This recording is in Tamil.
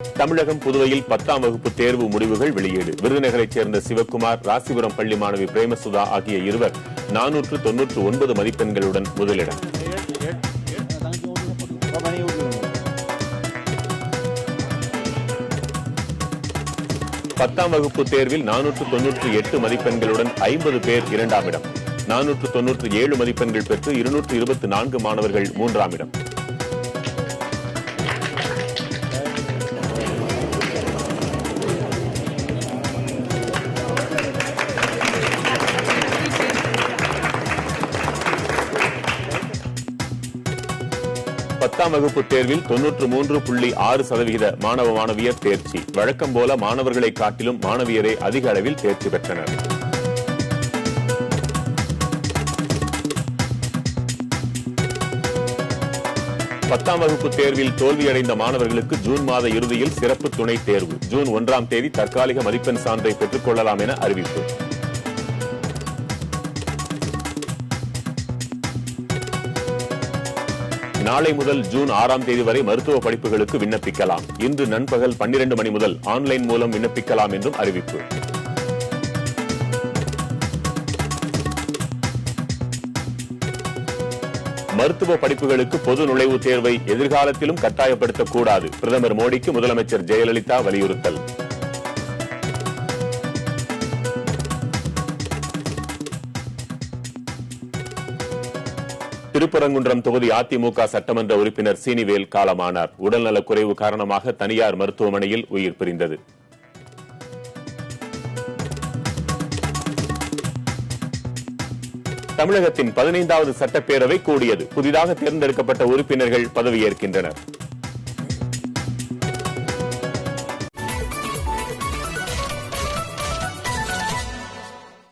தமிழகம் புதுவையில் 10ஆம் வகுப்பு தேர்வு முடிவுகள் வெளியீடு. விருதுநகரைச் சேர்ந்த சிவக்குமார், ராசிபுரம் பள்ளி மாணவி பிரேமசுதா ஆகிய இருவர் 499 மதிப்பெண்களுடன் முதலிடம். 10ஆம் வகுப்பு தேர்வில் 498 மதிப்பெண்களுடன் 50 பேர் இரண்டாம் இடம். 497 மதிப்பெண்கள் பெற்று 224 மாணவர்கள் மூன்றாம் இடம். பத்தாம் வகுப்பு தேர்வில் 93.6% மாணவ மாணவியர் தேர்ச்சி. வழக்கம் போல மாணவர்களை காட்டிலும் மாணவியரே அதிக அளவில் தேர்ச்சி பெற்றனர். பத்தாம் வகுப்பு தேர்வில் தோல்வியடைந்த மாணவர்களுக்கு ஜூன் மாத இறுதியில் சிறப்பு துணை தேர்வு. ஜூன் 1ஆம் தேதி தற்காலிக மதிப்பெண் சான்றை பெற்றுக் கொள்ளலாம் என அறிவிப்பு. நாளை முதல் ஜூன் 6ஆம் தேதி வரை மருத்துவ படிப்புகளுக்கு விண்ணப்பிக்கலாம். இன்று நண்பகல் 12 மணி முதல் ஆன்லைன் மூலம் விண்ணப்பிக்கலாம் என்றும் அறிவிப்பு. மருத்துவ படிப்புகளுக்கு பொது நுழைவுத் தேர்வை எதிர்காலத்திலும் கட்டாயப்படுத்தக்கூடாது. பிரதமர் மோடிக்கு முதலமைச்சர் ஜெயலலிதா வலியுறுத்தல். திருப்பரங்குன்றம் தொகுதி அதிமுக சட்டமன்ற உறுப்பினர் சீனிவேல் காலமானார். உடல்நலக் குறைவு காரணமாக தனியார் மருத்துவமனையில் உயிர் பிரிந்தது. தமிழகத்தின் 15வது சட்டப்பேரவை கூடியது. புதிதாக தேர்ந்தெடுக்கப்பட்ட உறுப்பினர்கள் பதவியேற்கின்றனர்.